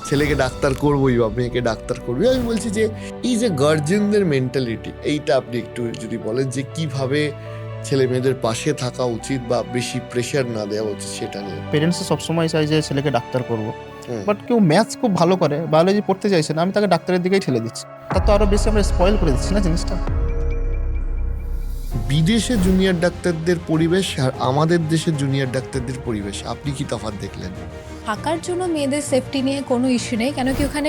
ছেলেকে ডাক্তার করবোই বা মেয়েকে ডাক্তার করবি। আমি বলছি যে এই যে গার্জেনদের মেন্টালিটি, এইটা আপনি একটু যদি বলেন যে কিভাবে ছেলে মেয়েদের পাশে থাকা উচিত বা বেশি প্রেশার না দেওয়া উচিত সেটা নিয়ে। পেরেন্টস সবসময় চাই যে ছেলেকে ডাক্তার করবো, হুম। বাট কেউ ম্যাথস খুব ভালো করে, বায়োলজি পড়তে চাইছে না, আমি তাকে ডাক্তারের দিকেই ঠেলে দিচ্ছি। তার তো আরো বেশি আমরা স্পয়েল করে দিচ্ছি না জিনিসটা। বিদেশে জুনিয়র ডাক্তারদের পরিবেশ আর আমাদের দেশের জুনিয়র ডাক্তারদের পরিবেশ আপনি কি তফাৎ দেখলেন? থাকার জন্য মেয়েদের সেফটি নিয়ে কোনো ইস্যু নেই, কেন কি ওখানে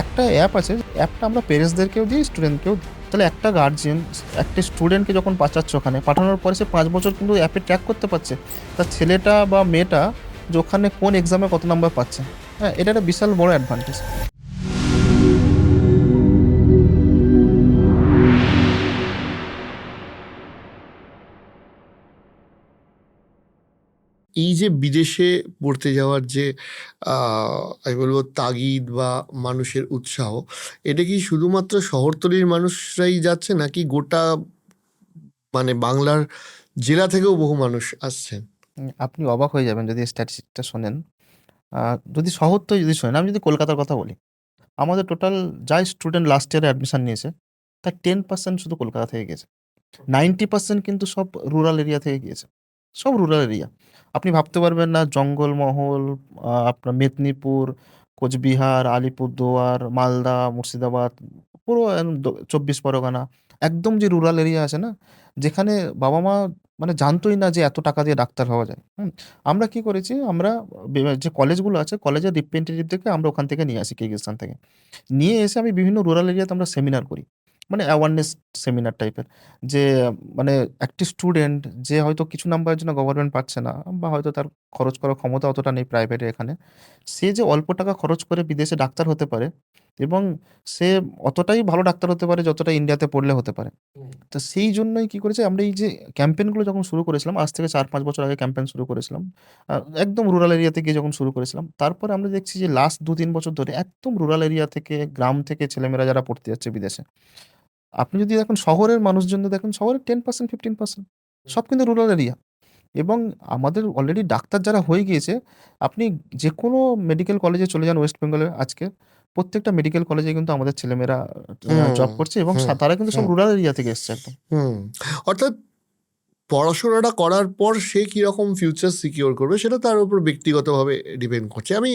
একটা অ্যাপ আছে, অ্যাপটা আমরা পেরেন্টসদেরকেও দিই, স্টুডেন্টকেও দিই। তাহলে একটা গার্জিয়ান একটা স্টুডেন্টকে যখন পাঠাচ্ছে ওখানে, পাঠানোর পরে সে 5 বছর কিন্তু অ্যাপে ট্র্যাক করতে পারছে তার ছেলেটা বা মেয়েটা যে ওখানে কোন এক্সামে কত নাম্বার পাচ্ছে। হ্যাঁ, এটা একটা বিশাল বড় অ্যাডভান্টেজ। এই যে বিদেশে পড়তে যাওয়ার যে আমি বলবো তাগিদ বা মানুষের উৎসাহ, এটা কি শুধুমাত্র শহরতলির মানুষরাই যাচ্ছে নাকি গোটা মানে বাংলার জেলা থেকেও বহু মানুষ আসছেন? আপনি অবাক হয়ে যাবেন যদি স্ট্যাটিস্টিকটা শোনেন। যদি শহর তো যদি শোনেন, আমি যদি কলকাতার কথা বলি, আমাদের টোটাল যাই স্টুডেন্ট লাস্ট ইয়ারে অ্যাডমিশন নিয়েছে তার 10% শুধু কলকাতা থেকে গেছে। 90% কিন্তু সব রুরাল এরিয়া থেকে গিয়েছে। সব রুরাল এরিয়া। আপনি ভাবতে পারবেন না, জঙ্গলমহল, আপনার মেদিনীপুর, কোচবিহার, আলিপুরদুয়ার, মালদা, মুর্শিদাবাদ, পুরো ২৪ পরগনা, একদম যে রুরাল এরিয়া আছে না? যেখানে বাবা-মা মানে জানতই না যে এত টাকা দিয়ে ডাক্তার হওয়া যায়। আমরা কি করেছি, আমরা যে কলেজগুলো আছে, কলেজের রিপ্রেজেন্টেটিভদেরকে আমরা ওখান থেকে নিয়ে আসি, কিরগিজস্তান থেকে। নিয়ে এসে আমি বিভিন্ন রুরাল এরিয়াতে আমরা সেমিনার করি। মানে অ্যাওয়ারনেস সেমিনার টাইপের। যে মানে একটি স্টুডেন্ট যে হয়তো কিছু নাম্বারের জন্য গভর্নমেন্ট পাচ্ছে না, বা হয়তো তার খরচ করার ক্ষমতা অতটা নেই প্রাইভেটে এখানে। সে যে অল্প টাকা খরচ করে বিদেশে ডাক্তার হতে পারে, এবং সে অতটাই ভালো ডাক্তার হতে পারে যতটা ইন্ডিয়াতে পড়লে হতে পারে। তো সেই জন্যই কি করেছি, আমরা এই যে ক্যাম্পেইনগুলো যখন শুরু করেছিলাম, আজ থেকে ৪-৫ বছর আগে ক্যাম্পেইন শুরু করেছিলাম। আ একদম রুরাল এরিয়াতে গিয়ে যখন শুরু করেছিলাম, তারপরে আমরা দেখছি যে লাস্ট ২-৩ বছর ধরে একদম রুরাল এরিয়া থেকে, গ্রাম থেকে ছেলেমেয়েরা যারা পড়তে যাচ্ছে বিদেশে। আপনি যদি এখন শহরের মানুষজনদের দেখেন, শহরের 10% 15% সব কিন্তু রুরাল এরিয়া। এবং আমাদের অলরেডি ডাক্তার যারা হয়ে গিয়েছে, আপনি যেকোনো মেডিকেল কলেজে চলে যান ওয়েস্ট বেঙ্গলে আজকে, প্রত্যেকটা মেডিকেল কলেজে কিন্তু আমাদের ছেলেমেয়েরা হুম, জব করছে, এবং হুম, তারা কিন্তু সব হুম, রুরাল এরিয়া থেকে এসছে একদম। হুম। অর্থাৎ পড়াশোনাটা করার পর সে কিরকম ফিউচার সিকিউর করবে সেটা তার উপর ব্যক্তিগতভাবে ডিপেন্ড করছে। আমি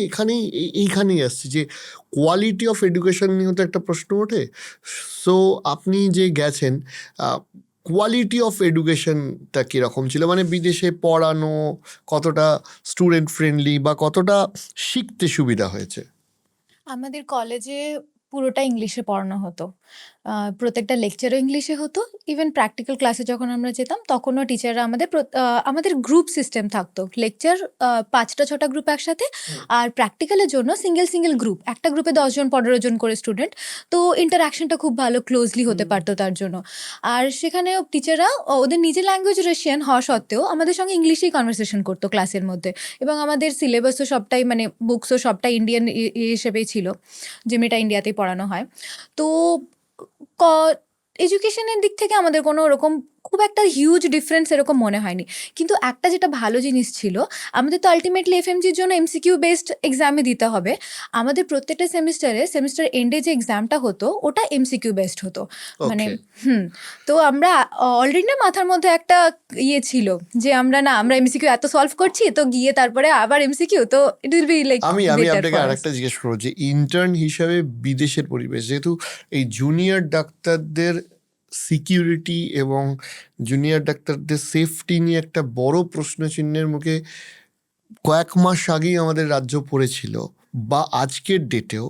এইখানেই আসছি যে কোয়ালিটি অফ এডুকেশন নিয়েও তো একটা প্রশ্ন ওঠে। সো আপনি যে গেছেন, কোয়ালিটি অফ এডুকেশনটা কীরকম ছিল? মানে বিদেশে পড়ানো কতটা স্টুডেন্ট ফ্রেন্ডলি বা কতটা শিখতে সুবিধা হয়েছে? আমাদের কলেজে পুরোটা ইংলিশে পড়ানো হতো। প্রত্যেকটা লেকচারও ইংলিশে হতো। ইভেন প্র্যাকটিক্যাল ক্লাসে যখন আমরা যেতাম তখনও টিচাররা আমাদের গ্রুপ সিস্টেম থাকতো। লেকচার ৫টা-৬টা গ্রুপ একসাথে, আর প্র্যাকটিক্যালের জন্য সিঙ্গেল গ্রুপ। একটা গ্রুপে ১০ জন ১৫ জন করে স্টুডেন্ট। তো ইন্টারঅ্যাকশনটা খুব ভালো ক্লোজলি হতে পারতো তার জন্য। আর সেখানেও টিচাররা ওদের নিজের ল্যাঙ্গুয়েজ রাশিয়ান হওয়া সত্ত্বেও আমাদের সঙ্গে ইংলিশেই কনভারসেশন করতো ক্লাসের মধ্যে। এবং আমাদের সিলেবাসও সবটাই মানে বুকসও সবটাই ইন্ডিয়ান হিসেবেই ছিল, যেমনিটা ইন্ডিয়াতেই পড়ানো হয়। তো ক এডুকেশনের দিক থেকে আমাদের কোনো ওরকম খুব একটা হিউজ ডিফারেন্স এরকম মনে হয়নি। কিন্তু একটা যেটা ভালো জিনিস ছিল, আমাদের তো আল্টিমেটলি এফএমজির জন্য এমসিকিউ বেসড এক্সামই দিতে হবে। আমাদের প্রত্যেকটা সেমিস্টার এন্ডে যে এক্সামটা হতো ওটা এমসিকিউ বেসড হতো। মানে ওকে। হুম, তো আমরা অলরেডি না মাথার মধ্যে একটা ছিল যে আমরা এমসিকিউ এত সলভ করছি, তো গিয়ে তারপরে আবার এমসিকিউ, তো ইট উইল বি লাইক আমি বেটার আপনাকে ফর আর আস। একটা জিজ্ঞেস করবো যে ইন্টার্ন হিসাবে বিদেশের পরিবেশ, যেহেতু এই জুনিয়র ডাক্তারদের সিকিউরিটি এবং জুনিয়র ডাক্তারদের সেফটি নিয়ে একটা বড় প্রশ্নচিহ্নের মুখে কয়েক মাস আগেই আমাদের রাজ্য পড়েছিল, বা আজকের ডেটেও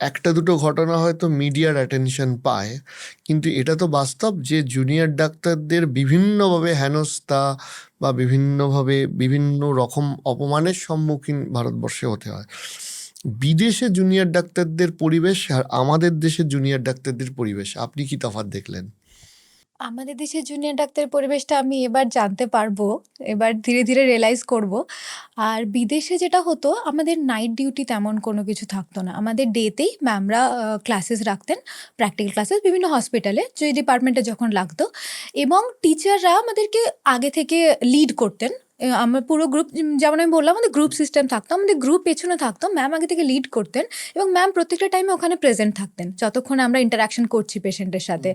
একটা দুটো ঘটনা হয়তো মিডিয়ার অ্যাটেনশন পায়, কিন্তু এটা তো বাস্তব যে জুনিয়র ডাক্তারদের বিভিন্নভাবে হেনস্থা বা বিভিন্নভাবে বিভিন্ন রকম অপমানের সম্মুখীন ভারতবর্ষে হতে হয়। বিদেশে জুনিয়র ডাক্তারদের পরিবেশ আর আমাদের দেশের জুনিয়র ডাক্তারদের পরিবেশ আপনি কি তফাৎ দেখলেন? আমাদের দেশের জুনিয়র ডাক্তারের পরিবেশটা আমি এবার জানতে পারবো। এবার ধীরে, ধীরে রিয়ালাইজ করব। আর বিদেশে যেটা হতো, আমাদের নাইট ডিউটি তেমন কোনো কিছু থাকতো না। আমাদের ডেতেই ম্যামরা ক্লাসেস রাখতেন, প্র্যাকটিক্যাল ক্লাসেস বিভিন্ন হসপিটালে, যে ডিপার্টমেন্টে যখন লাগতো। এবং টিচাররা আমাদেরকে আগে থেকে লিড করতেন আমার পুরো গ্রুপ যেমন আমি বললাম আমাদের গ্রুপ সিস্টেম থাকতো, আমাদের গ্রুপ পেছনে থাকতো, ম্যাম আগে থেকে লিড করতেন এবং ম্যাম প্রত্যেকটা টাইমে ওখানে প্রেজেন্ট থাকতেন যতক্ষণ আমরা ইন্টারাকশন করছি পেশেন্টের সাথে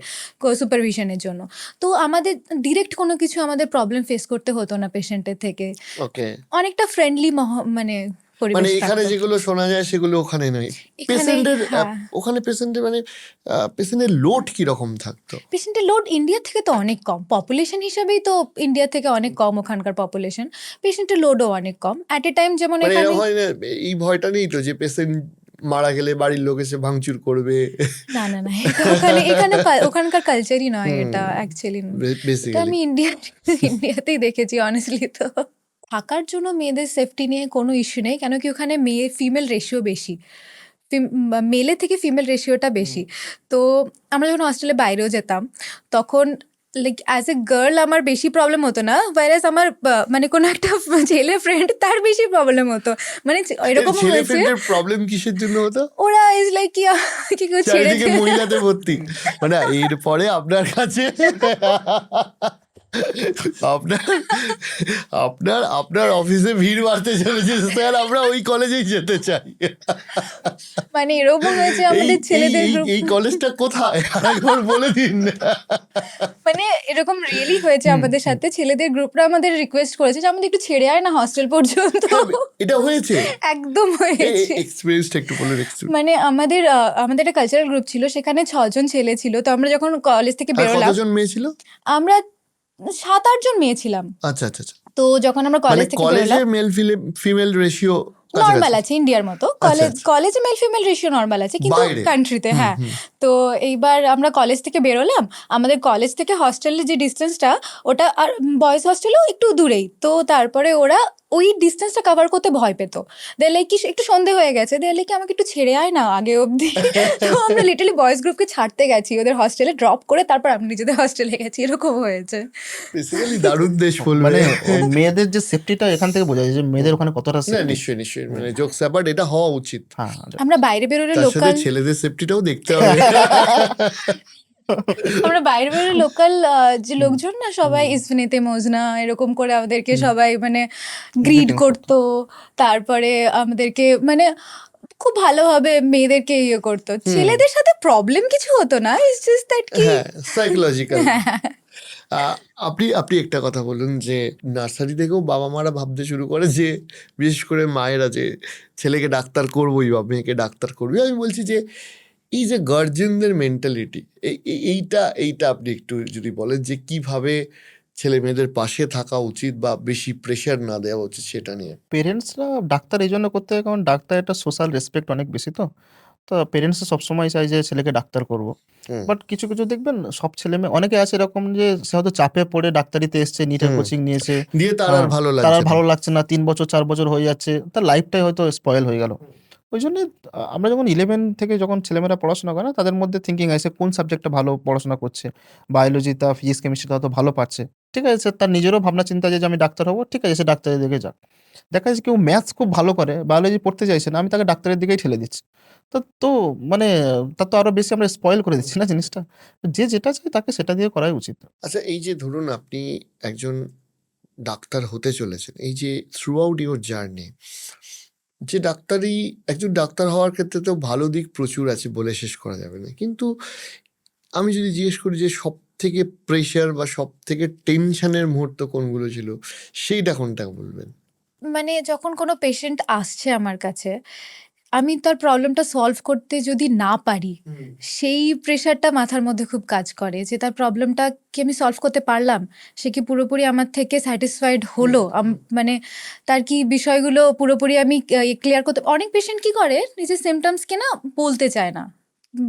সুপারভিশনের জন্য। তো আমাদের ডিরেক্ট কোনো কিছু আমাদের প্রবলেম ফেস করতে হতো না পেশেন্টের থেকে, ওকে, অনেকটা ফ্রেন্ডলি মানে মানে পরিবেশ এখানে থাকতো যেগুলো শোনা যায় সেগুলো ওখানে নয়। এখানে। পেশেন্টের হ্যাঁ, ওখানে পেশেন্টের মানে পেশেন্টের লোড কিরকম থাকতো? পেশেন্টের লোড ইন্ডিয়া থেকে তো অনেক কম, পপুলেশন হিসাবেই তো ইন্ডিয়া থেকে অনেক কম ওখানকার পপুলেশন, পেশেন্টের লোডও অনেক কম অ্যাট এ টাইম। যেমন মানে এখানে এরকম হয় না, এই ভয়টা নেই তো যে পেশেন্ট মারা গেলে বাড়ির লোক এসে ভাঙচুর করবে? না না না, এটা ওখানকার কালচারই নয় এটা অ্যাকচুয়ালি। এটা বেসিক্যালি আমি ইন্ডিয়াতেই দেখেছি অনেস্টলি। তো থাকার জন্য মেয়েদের সেফটি নিয়ে কোনো ইস্যু নেই, কেন কি ওখানে মেয়ে ফিমেল রেশিও বেশি, মেলে থেকে ফিমেল রেশিওটা বেশি। তো আমরা যখন হস্টেলে বাইরেও যেতাম তখন লাইক অ্যাজ এ গার্ল আমার বেশি প্রবলেম হতো না, ভাইরাস আমার মানে কোনো একটা ছেলে ফ্রেন্ড তার বেশি প্রবলেম হতো। মানে এরকম ছেলে হয়েছে ফ্রেন্ডের প্রবলেম কিসের জন্য হতো? ওরা ইজ লাইক কি কি কেউ ছেড়ে চারিদিকে মহিলাদের ভর্তি, মানে এরপরে আপনার কাছে আপনার আপনার আপনার অফিসে ভিড় বাড়তে চলেছে স্যার, আমরা ওই কলেজেই যেতে চাই। মানে এরকম হয়েছে এই আমাদের ছেলেদের এই গ্রুপ, এই কলেজটা কোথায় একবার বলে দিন। মানে এরকম রিয়েলি হয়েছে আমাদের সাথে, ছেলেদের গ্রুপরা আমাদের রিকোয়েস্ট করেছে যে আমাদের একটু ছেড়ে আয় না হস্টেল পর্যন্ত। এটা হয়েছে? একদম হয়েছে। এক্সপেরিয়েন্সটা একটু বলে এক্সপেরিয়েন্স। মানে আমাদের একটা কালচারাল গ্রুপ ছিল, সেখানে 6 জন ছেলে ছিল। তো আমরা যখন কলেজ থেকে আর বেরোলাম, কতজন মেয়ে ছিল? আমরা 7-8 জন মেয়ে ছিলাম। আচ্ছা আচ্ছা আচ্ছা, তো যখন আমরা মানে কলেজ থেকে কলেজে বেরোলাম, মেল ফিমেল রেশিও নর্মাল আছে ইন্ডিয়ার মতো, কলেজে মেল ফিমেল রেশিও নর্মাল আছে, কিন্তু বাইরে? কান্ট্রিতে হ্যাঁ। তো এইবার আমরা কলেজ থেকে বেরোলাম, আমাদের কলেজ থেকে হস্টেলের যে ডিস্টেন্সটা ওটা আর বয়েজ হস্টেলও একটু দূরেই, তো তারপরে ওরা ওই ডিস্টেন্সটা কভার করতে ভয় পেত। দে লাইক কি একটু সন্ধে হয়ে গেছে, দে লাইক আমাকে একটু ছেড়ে আয় না আগে অবধি। তো আমরা লিটারালি বয়েজ গ্রুপকে ছাড়তে গেছি ওদের হস্টেলে, ড্রপ করে তারপর আমরা নিজেদের হস্টেলে গেছি, এরকম হয়েছে। বেসিক্যালি দারুণ দেশ বলবে। মানে মেয়েদের যে সেফটিটা এখান থেকে বোঝা যায় যে মেয়েদের ওখানে কতটা না সেফটি। নিশ্চয়ই নিশ্চয়ই, মানে জোকস অ্যাপার্ট, এটা হওয়া উচিত। হ্যাঁ, আমরা বাইরে বেরোলে তার সাথে লোকাল ছেলেদের সেফটিটাও দেখতে হবে। আমরা বাইরে বাইরে লোকাল যে লোকজন না সবাই ইসফিনেতে মোজনা এরকম করে আমাদেরকে সবাই মানে গ্রিড করতো, তারপরে আমাদেরকে মানে খুব ভালোভাবে মেয়েদেরকে ইয়ে করতো। ছেলেদের সাথে প্রবলেম কিছু হতো না, ইটস জাস্ট দ্যাট কি হ্যাঁ, সাইকোলজিক্যাল। আপনি আপনি একটা কথা বলুন যে নার্সারি থেকেও বাবা মারা ভাবতে শুরু করে যে, বিশেষ করে মায়েরা, যে ছেলেকে ডাক্তার করবোই বা মেয়েকে ডাক্তার করবি। আমি বলছি যে এই যে গার্জেনদের মেন্টালিটি, এইটা আপনি একটু যদি বলেন যে কিভাবে ছেলে মেয়েদের পাশে থাকা উচিত বা বেশি প্রেশার না দেওয়া উচিত সেটা নিয়ে। পেরেন্টসরা ডাক্তার এই জন্য করতে হয় কারণ ডাক্তার একটা সোশ্যাল রেসপেক্ট অনেক বেশি। তো পেরেন্টসরা সবসময় চায় যে ছেলেকে ডাক্তার করবো। হুম। বাট কিছু কিছু দেখবেন সব ছেলে মেয়ে অনেকে আছে এরকম যে সে হয়তো চাপে পড়ে ডাক্তারিতে এসছে, নিটের কোচিং নিয়েছে, দিয়ে তার আর ভালো তার লাগছে আর না। ভালো লাগছে না, 3 বছর 4 বছর হয়ে যাচ্ছে, তার লাইফটাই হয়তো স্পয়েল হয়ে গেল। ওই জন্য আমরা যখন 11 থেকে যখন ছেলেমেয়েরা পড়াশোনা করে না, তাদের মধ্যে থিঙ্কিং আসে কোন সাবজেক্টটা ভালো পড়াশোনা করছে। বায়োলজিটা, ফিজিক্স, কেমিস্ট্রিটা হয়তো ভালো পাচ্ছে। ঠিক আছে, স্যার তার নিজেরও ভাবনা চিন্তা যে আমি ডাক্তার হবো, ঠিক আছে সে ডাক্তারের দিকে যাক। দেখা যাচ্ছে কেউ ম্যাথস খুব ভালো করে, বায়োলজি পড়তে চাইছে না, আমি তাকে ডাক্তারের দিকেই ঠেলে দিচ্ছি। তো মানে তার তো আরো বেশি আমরা স্পয়েল করে দিচ্ছি না জিনিসটা। যে যেটা চায় তাকে সেটা দিয়ে করাই উচিত। আচ্ছা, এই যে ধরুন আপনি একজন ডাক্তার হতে চলেছেন, এই যে থ্রু আউট ইউর জার্নি, যে একজন ডাক্তার হওয়ার ক্ষেত্রে তো ভালো দিক প্রচুর আছে, বলে শেষ করা যাবে না, কিন্তু আমি যদি জিজ্ঞেস করি যে সব থেকে প্রেশার বা সব থেকে টেনশনের মুহূর্ত কোনগুলো ছিল, সেইটা কোনটা বলবেন? মানে যখন কোনো পেশেন্ট আসছে আমার কাছে, আমি তার প্রবলেমটা সলভ করতে যদি না পারি, সেই প্রেশারটা মাথার মধ্যে খুব কাজ করে যে তার প্রবলেমটা কি আমি সলভ করতে পারলাম, সে কি পুরোপুরি আমার থেকে স্যাটিসফাইড হলো, মানে তার কি বিষয়গুলো পুরোপুরি আমি ক্লিয়ার করতে। অনেক পেশেন্ট কি করে নিজের সিমটমসকে না বলতে চায় না,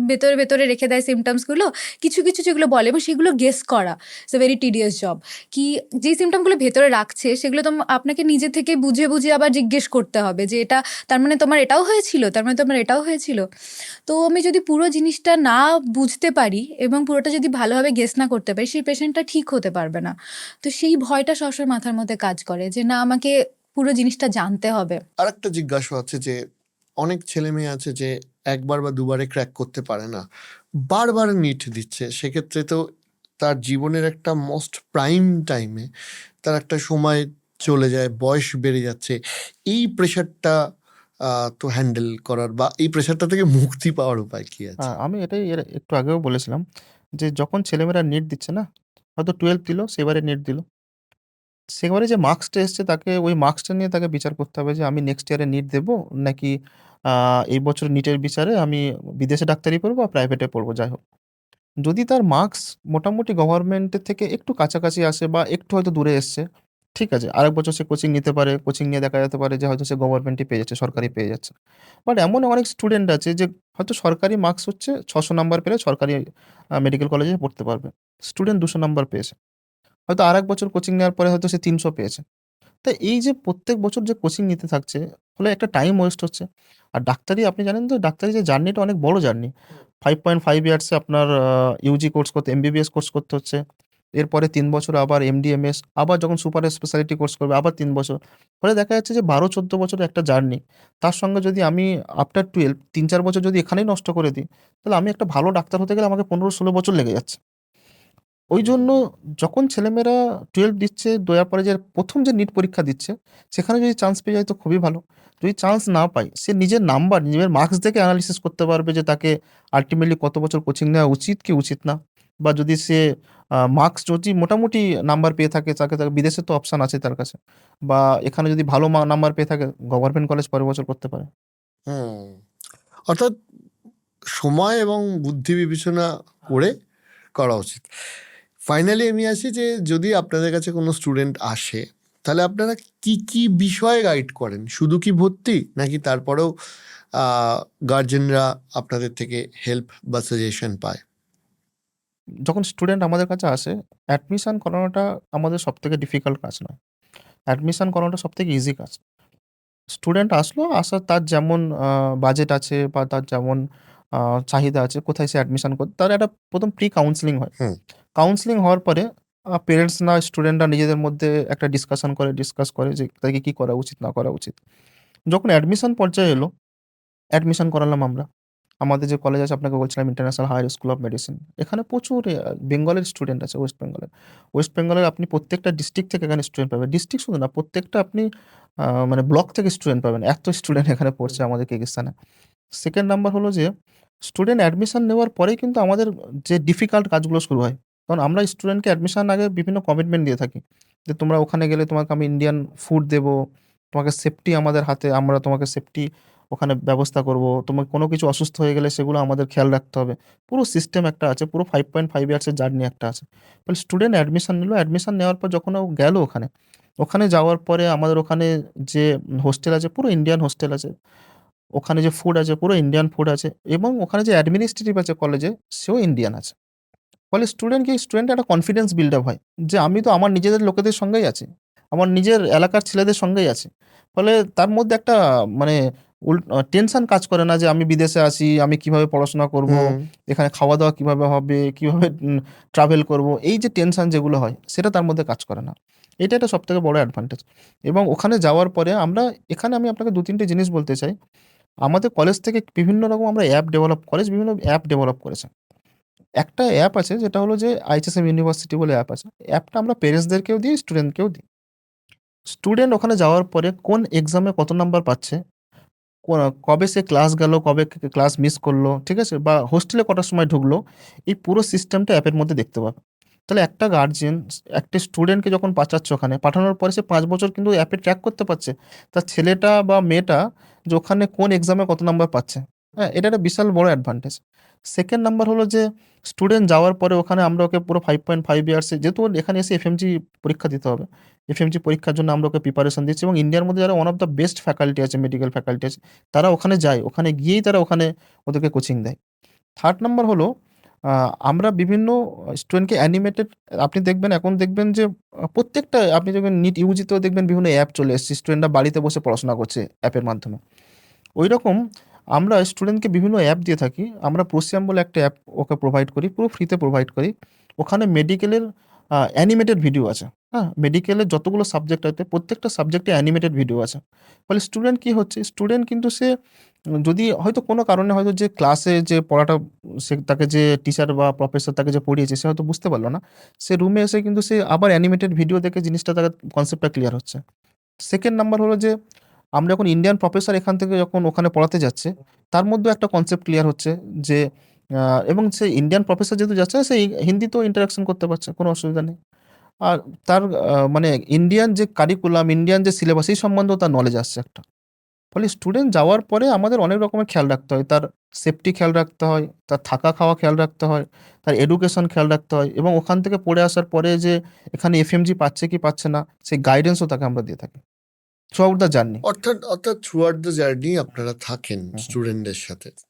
ভেতরে ভেতরে রেখে দেয় সিমটমসগুলো, কিছু কিছু যেগুলো বলে এবং সেগুলো গেস করা it's a very tedious job. কি যে সিমটমগুলো ভেতরে রাখছে সেগুলো তো আপনাকে নিজে থেকে বুঝে বুঝে আবার জিজ্ঞেস করতে হবে যে এটা তার মানে তোমার এটাও হয়েছিল, তার মানে তোমার এটাও হয়েছিল। তো আমি যদি পুরো জিনিসটা না বুঝতে পারি এবং পুরোটা যদি ভালোভাবে গেস না করতে পারি, সেই পেশেন্টটা ঠিক হতে পারবে না। তো সেই ভয়টা সবসময় মাথার মধ্যে কাজ করে যে না, আমাকে পুরো জিনিসটা জানতে হবে। আর একটা জিজ্ঞাসা আছে যে অনেক ছেলে মেয়ে আছে যে একবার বা দুবারে ক্র্যাক করতে পারে না, বারবার নিট দিচ্ছে, সেক্ষেত্রে তো তার জীবনের একটা মোস্ট প্রাইম টাইমে তার একটা সময় চলে যায়, বয়স বেড়ে যাচ্ছে, এই প্রেশারটা তো হ্যান্ডেল করার বা এই প্রেশারটা থেকে মুক্তি পাওয়ার উপায় কি আছে? আমি এটাই এর একটু আগেও বলেছিলাম যে যখন ছেলেমেয়েরা নিট দিচ্ছে না, হয়তো 12 দিল, সেবারে নিট দিল। সেবারে যে মার্কসটা এসছে তাকে ওই মার্কসটা নিয়ে তাকে বিচার করতে হবে যে আমি নেক্সট ইয়ারে নিট দেবো নাকি আ এই বছর নিটের বিচারে আমি বিদেশে ডাক্তারি পড়বো বা প্রাইভেটে পড়বো যাই হোক। যদি তার মার্কস মোটামুটি গভর্নমেন্টের থেকে একটু কাছাকাছি আসে বা একটু হয়তো দূরে এসছে, ঠিক আছে। আরেক বছর সে কোচিং নিতে পারে। কোচিং নিয়ে দেখা যেতে পারে যে হয়তো সে গভর্নমেন্টই পেয়ে যাচ্ছে, সরকারি পেয়ে যাচ্ছে। বাট এমন অনেক স্টুডেন্ট আছে যে হয়তো সরকারি মার্কস হচ্ছে ৬০০ নাম্বার পেলে সরকারি মেডিকেল কলেজে পড়তে পারবে। স্টুডেন্ট ২০০ নাম্বার পেয়েছে। হয়তো আরেক বছর কোচিং নেওয়ার পরে হয়তো সে ৩০০ পেয়েছে। তো এই যে প্রত্যেক বছর যে কোচিং নিতে থাকছে, ফলে একটা টাইম ওয়েস্ট হচ্ছে। আর ডাক্তারি আপনি জানেন তো ডাক্তারি যে জার্নিটা অনেক বড় জার্নি। 5.5 ইয়ার্স এ আপনার ইউজি কোর্স করতে এমবিবিএস কোর্স করতে হচ্ছে। এরপরে ৩ বছর আবার এমডি, এমএস আবার যখন সুপার স্পেশালিটি কোর্স করবে আবার ৩ বছর। ফলে দেখা যাচ্ছে যে ১২-১৪ বছরের একটা জার্নি। তার সঙ্গে যদি আমি আফটার 12 ৩-৪ বছর যদি এখানেই নষ্ট করে দিই, তাহলে আমি একটা ভালো ডাক্তার হতে গেলে আমাকে ১৫-১৬ বছর লেগে যাচ্ছে। ওইজন্য যখন ছেলেমেয়েরা 12 দিচ্ছে, দেওয়ার পরে যে ১ম যে নিট পরীক্ষা দিচ্ছে, সেখানে যদি চান্স পেয়ে যায় তো খুবই ভালো। যদি চান্স না পায়, সে নিজের নাম্বার, নিজের মার্কস দেখে এনালিসিস করতে পারবে যে তাকে আল্টিমেটলি কত বছর কোচিং নেওয়া উচিত কি উচিত না। বা যদি সে মার্কস যদি মোটামুটি নাম্বার পেয়ে থাকে, তাকে বিদেশে তো অপশন আছে তার কাছে। বা এখানে যদি ভালো নাম্বার পেয়ে থাকে, গভর্নমেন্ট কলেজ পরের বছর করতে পারে। হুম। অর্থাৎ সময় এবং বুদ্ধি বিবেচনা করে করা উচিত। ফাইনালি আমি আসি যে যদি আপনাদের কাছে কোনো স্টুডেন্ট আসে, তাহলে আপনারা কি কি বিষয়ে গাইড করেন? শুধু কি ভর্তি, নাকি তারপরেও গার্জেনরা আপনাদের থেকে হেল্প বা সাজেশন পায়? যখন স্টুডেন্ট আমাদের কাছে আসে, অ্যাডমিশন করানোটা আমাদের সবথেকে ডিফিকাল্ট কাজ নয়। অ্যাডমিশন করানোটা সবথেকে ইজি কাজ। স্টুডেন্ট আসলো, তার যেমন বাজেট আছে বা তার যেমন আ চাহিদা আছে, কোথায় সে অ্যাডমিশন তার একটা ১ম প্রি কাউন্সেলিং হয়। হুম। কাউন্সেলিং হওয়ার পরে পেরেন্টস স্টুডেন্টরা নিজেদের মধ্যে একটা ডিসকাস করে যে তাকে কি করা উচিত, না করা উচিত। যখন অ্যাডমিশন পর্যায়ে এলো, অ্যাডমিশন করালাম আমরা। আমাদের যে কলেজ আছে আপনাকে বলছিলাম international higher school of medicine. এখানে প্রচুর বেঙ্গলের স্টুডেন্ট আছে ওয়েস্ট বেঙ্গলের। ওয়েস্ট বেঙ্গলের আপনি প্রত্যেকটা ডিস্ট্রিক্ট থেকে এখানে স্টুডেন্ট পাবেন। ডিস্ট্রিক্ট শুধু না প্রত্যেকটা আপনি মানে ব্লক থেকে স্টুডেন্ট পাবেন। এত স্টুডেন্ট এখানে পড়ছে আমাদের কিরগিজস্তানে। 2nd নাম্বার হলো যে স্টুডেন্ট অ্যাডমিশন নেওয়ার পরেই কিন্তু আমাদের যে ডিফিকাল্ট কাজগুলো শুরু হয়। কারণ আমরা স্টুডেন্টকে অ্যাডমিশন আগে বিভিন্ন কমিটমেন্ট দিয়ে থাকি। যে তোমরা ওখানে গেলে তোমাকে আমি ইন্ডিয়ান ফুড দেবো। তোমাকে সেফটি আমাদের হাতে, আমরা তোমাকে সেফটি ওখানে ব্যবস্থা করব। তোমার কোনো কিছু অসুস্থ হয়ে গেলে সেগুলো আমাদের খেয়াল রাখতে হবে। পুরো সিস্টেম একটা আছে। পুরো 5.5 ইয়ার্স এর জার্নি একটা আছে। ফলে স্টুডেন্ট অ্যাডমিশন নিল। অ্যাডমিশন নেওয়ার পর যখন ও গেল ওখানে, ওখানে যাওয়ার পরে আমাদের ওখানে যে হোস্টেল আছে পুরো ইন্ডিয়ান হোস্টেল আছে। ওখানে যে ফুড আছে পুরো ইন্ডিয়ান ফুড আছে এবং ওখানে যে অ্যাডমিনিস্ট্রেটিভ আছে কলেজে সেও ইন্ডিয়ান আছে। ফলে স্টুডেন্টের একটা কনফিডেন্স বিল্ড আপ হয় যে আমি তো আমার নিজেদের লোকেদের সঙ্গেই আছি। আমার নিজের এলাকার ছেলেদের সঙ্গেই আছি। ফলে তার মধ্যে একটা মানে টেনশন কাজ করে না যে আমি বিদেশে আছি, আমি কিভাবে পড়াশোনা করব, হুম। এখানে খাওয়া-দাওয়া কিভাবে হবে, কিভাবে ট্রাভেল করব। এই যে টেনশন যেগুলো হয় সেটা তার মধ্যে কাজ করে না। এটা একটা সবথেকে বড় অ্যাডভান্টেজ। এবং ওখানে যাওয়ার পরে এখানে আমি আপনাকে ২-৩ টে জিনিস বলতে চাই। আমাদের কলেজ থেকে বিভিন্ন রকম আমরা কলেজ বিভিন্ন অ্যাপ ডেভেলপ করেছে। একটা অ্যাপ আছে যেটা হলো যে IHSM ইউনিভার্সিটি বলে অ্যাপ আছে। অ্যাপটা আমরা প্যারেন্টসদেরকেও দিই, স্টুডেন্টকেও দিই। স্টুডেন্ট ওখানে যাওয়ার পরে কোন এক্সামে কত নাম্বার পাচ্ছে, ক কবে সে ক্লাস গেল, কবে ক্লাস মিস করলো, ঠিক আছে? বা হোস্টেলে কটার সময় ঢুকলো, এই পুরো সিস্টেমটা অ্যাপের মধ্যে দেখতে পাবে। তাহলে একটা গার্ডিয়ান একটা স্টুডেন্টকে যখন পাঠাচ্ছে ওখানে, পাঠানোর পরে সে ৫ বছর কিন্তু অ্যাপে ট্র্যাক করতে পারছে। তার ছেলেটা বা মেয়েটা যে ওখানে কোন এক্সামে কত নাম্বার পাচ্ছে। হ্যাঁ? এটা একটা বিশাল বড় অ্যাডভান্টেজ। 2nd নাম্বার হলো যে স্টুডেন্ট যাওয়ার পরে ওখানে আমরা ওকে পুরো 5.5 ইয়ার্স যেহেতু ওর এখানে এসে এফএমজি পরীক্ষা দিতে হবে। এফএমজি পরীক্ষার জন্য আমরা ওকে প্রিপারেশন দিচ্ছি এবং ইন্ডিয়ার মধ্যে যারা one of the best faculty আছে, মেডিকেল ফ্যাকাল্টি আছে, তারা ওখানে যায়। ওখানে গিয়েই তারা ওখানে ওদেরকে কোচিং দেয়। 3rd নাম্বার হলো আ আমরা বিভিন্ন স্টুডেন্টকে অ্যানিমেটেড আপনি দেখবেন এখন দেখবেন যে প্রত্যেকটা আপনি দেখবেন নিট ইউজিতেও দেখবেন বিভিন্ন অ্যাপ চলে এসছে। স্টুডেন্টরা বাড়িতে বসে পড়াশোনা করছে অ্যাপের মাধ্যমে। ঐরকম আমরা স্টুডেন্টকে বিভিন্ন অ্যাপ দিয়ে থাকি। আমরা প্রোসিয়াম বলে একটা অ্যাপ ওকে প্রোভাইড করি। পুরো ফ্রিতে প্রোভাইড করি। ওখানে মেডিকেলের অ্যানিমেটেড ভিডিও আছে। হ্যাঁ? মেডিকেলের যতগুলো সাবজেক্ট আছে প্রত্যেকটা সাবজেক্টে অ্যানিমেটেড ভিডিও আছে। ফলে স্টুডেন্ট কি হচ্ছে? স্টুডেন্ট কিন্তু সে যদি হয়তো কোনো কারণে হয়তো যে ক্লাসে যে পড়াটা তাকে যে টিচার বা প্রফেসর তাকে যে পড়িয়েছে সে হয়তো বুঝতে পারল না। সে রুমে এসে কিন্তু সে আবার অ্যানিমেটেড ভিডিও দেখে জিনিসটা তার কনসেপ্টটা ক্লিয়ার হচ্ছে। সেকেন্ড নাম্বার হলো যে আমরা যখন ইন্ডিয়ান প্রফেসর এখান থেকে যখন ওখানে পড়াতে যাচ্ছে, তার মধ্যেও একটা কনসেপ্ট ক্লিয়ার হচ্ছে যে এবং সে ইন্ডিয়ান প্রফেসর যেহেতু যাচ্ছে সে হিন্দিতেও ইন্টারাকশন করতে পারছে, কোনো অসুবিধা নেই। আর তার মানে ইন্ডিয়ান যে কারিকুলাম, ইন্ডিয়ান যে সিলেবাস এই সম্বন্ধেও তার নলেজ আসছে একটা। ফলে স্টুডেন্ট যাওয়ার পরে আমাদের অনেক রকমের খেয়াল রাখতে হয়। তার সেফটি খেয়াল রাখতে হয়, তার থাকা খাওয়া খেয়াল রাখতে হয়, তার এডুকেশন খেয়াল রাখতে হয় এবং ওখান থেকে পড়ে আসার পরে যে এখানে এফএমজি পাচ্ছে কি পাচ্ছে না সেই গাইডেন্সও তাকে আমরা দিয়ে থাকি থ্রু আউট দ্য জার্নি। অর্থাৎ থ্রুআউট দ্য জার্নি আপনারা থাকেন হুম, হুম। স্টুডেন্টদের সাথে।